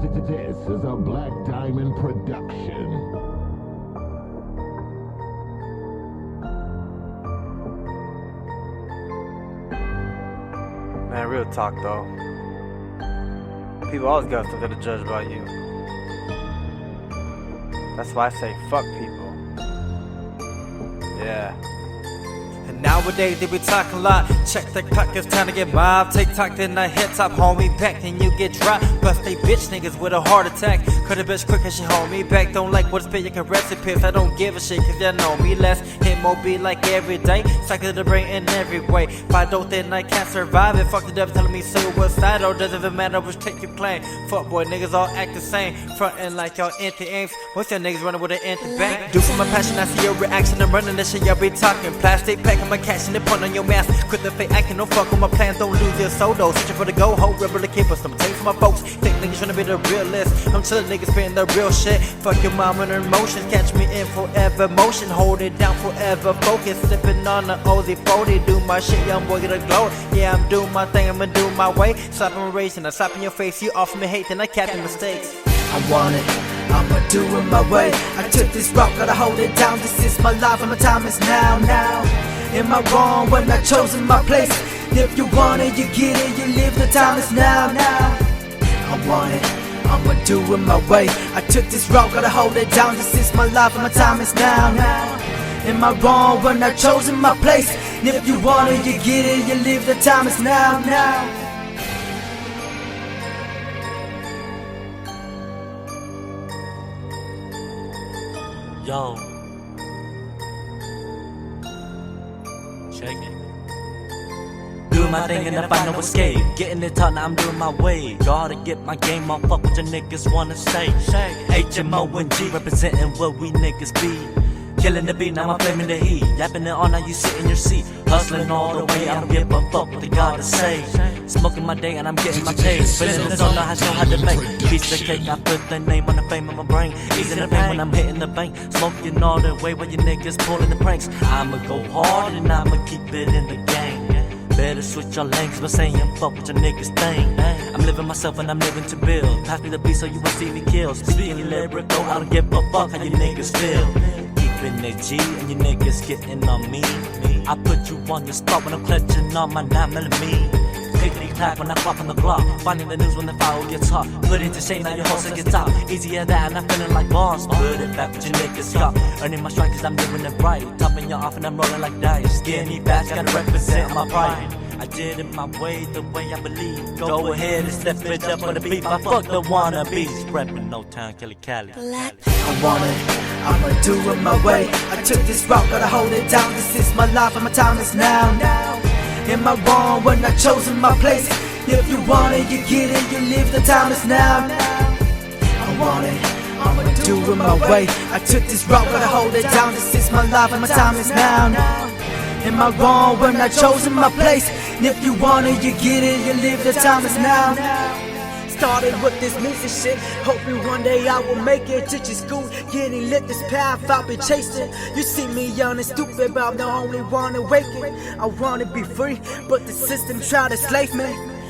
This is a Black Diamond production. Man, real talk though. People always got something to judge about you. That's why I say fuck people. Yeah. And nowadays they be talking a lot. Check the clock, it's time to get mobbed. TikTok, then I hit top, hold me back, then you get dropped. Bust they bitch niggas with a heart attack. Cut a bitch quick and she hold me back. Don't like what spit, you can recipes. I don't give a shit cause you know me less. Hit Moby like every day. Cycle the brain in every way. If I don't, then I can't survive it. Fuck the devil telling me suicidal. Doesn't even matter which take you claim. Fuck boy, niggas all act the same. Frontin' like y'all empty aims. Most y'all niggas running with an empty bank. Do for my passion, I see your reaction. I'm running this shit, y'all be talking. Plastic pack, I'm catching it, put on your mask. Quit the fake acting, don't fuck with my plans. Don't lose your soul though. Searching for the go, hold rebel to keep us. I'm taking for my folks. Think niggas trying to be the realist. I'm chillin' niggas spitting the real shit. Fuck your mom and her emotions. Catch me in forever motion. Hold it down forever. Focus. Sipping on the Ozy 40. Do my shit, young boy, get a glow. Yeah, I'm doing my thing, I'ma do my way. Slap and racing, I slap in your face. You offer me hate, then I cap your mistakes. I want it, I'ma do it my way. I took this rock, gotta hold it down. This is my life and my time is now. Am I wrong when I chosen my place? If you want it, you get it, you live, the time is now. I want it, I'ma do it my way. I took this rock, gotta hold it down. This is my life and my time is now. Am I wrong when I chosen my place? If you want it, you get it, you live, the time is now. Yo, check it. Doing my thing and I find no escape. Getting it taught, now I'm doing my way. Gotta get my game on, fuck what your niggas wanna say. HMO and G representing what we niggas be. Killing the beat, now I'm flaming the heat. Yapping it all, now you sit in your seat. Hustling all the way, I don't give a fuck what they gotta say. Smoking my day and I'm getting my pay. Feeling the zone, now I know how to make piece of cake, I put the name on the fame of my brain. Easing the pain when I'm hitting the bank. Smoking all the way while your niggas pulling the pranks. I'ma go hard and I'ma keep it in the game. Better switch your lanes, but saying fuck what your niggas think. I'm living myself and I'm living to build. Pass me the beat so you won't see me kill. Speaking lyrical, I don't give a fuck how you niggas feel. Keeping it G and you niggas getting on me. I put you on the spot when I'm clutching on my 9mm. Clickety-clack when I pop on the block. Finding the news when the fire gets hot. Put it to shame, now your hustle gets top. Easier that and I'm feeling like boss. Put it back with your niggas got. Earning my strike cause I'm doing it right. Topping you off and I'm rolling like dice. SkinnyFattz, gotta represent my pride. I did it my way, the way I believe. Go ahead and step it up for the beat. I fuck the wannabes. Reppin' No Town, Cali. I want it, I'ma do it my way. I took this rock, gotta hold it down. This is my life and my time is now. Am I wrong when I chosen my place? If you want it, you get it, you live, the time is now. I want it, I'ma do it my way. I took this rock, gotta hold it down. This is my life and my time is now. Am I wrong when I chosen my place? If you want it, you get it, you live, the time is now. Started with this music shit, hoping one day I will make it. Teaching school, getting lit, this path I've been chasing. You see me young and stupid, but I'm the only one awakened. I wanna be free, but the system try to slave me.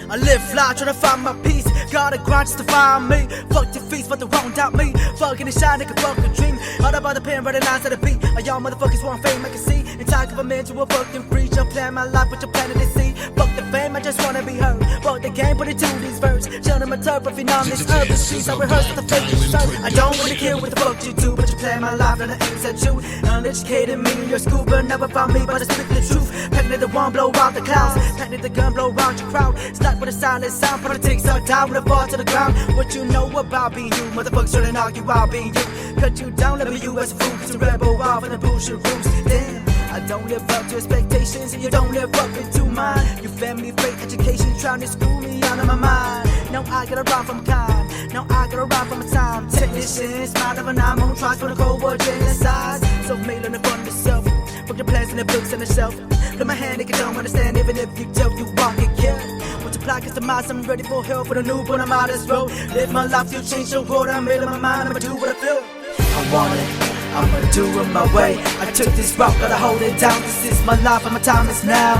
I live fly, tryna find my peace. Gotta grind just to find me. Fuck your feast, but the wrong doubt me. Fucking the shine, nigga, fuck a dream. All about the pen, running lines to the beat. All y'all motherfuckers want fame, I can see. And time government to a fucking free. Just plan my life, but you're planning to see. Fuck the fame, I just wanna be heard. Fuck the game, put it to these verbs. Showing my turf, if you're on this urban streets. I rehearse with the fake shirt. I don't wanna kill what the fuck you do, but you plan my life and the aims at you. Uneducated me in your school, but never found me, but I speak the truth. Packing the one, blow out the clouds. Packing the gun, blow around your crowd. Stuck with a silent sound, politics are down when I fall to the ground. What you know about being you? Motherfuckers shouldn't argue about being you. Cut you down, let me you as a fool. Cause you rebel off in the bullshit rules. Damn, I don't live up to expectations, and you don't live up into mine. You fed me fake education, trying to school me out of my mind. Now I gotta run from kind. Now I gotta run from a time. Technician, smile of an eye, on tries for the Cold War genocide. Self-made on the front of yourself. Fuck the plans and the books on the shelf. Put my hand, nigga, don't understand, even if you tell you walk it, yeah. Multiply, customize, I'm ready for hell, for the new, but I'm out of this road. Live my life, you change the world, I made up my mind, I'ma do what I feel. I want it, I'ma do it my way. I took this rock, gotta hold it down. This is my life and my time is now.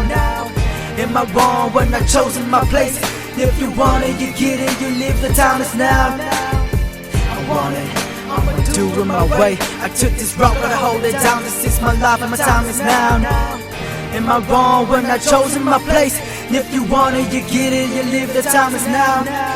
Am I wrong when I chosen my place? If you want it, you get it, you live, the time is now. I want it, I'ma do it my way. I took this route, gotta hold it down. This is my life and my time is now. Am I wrong when I chosen my place? If you want it, you get it, you live, the time is now.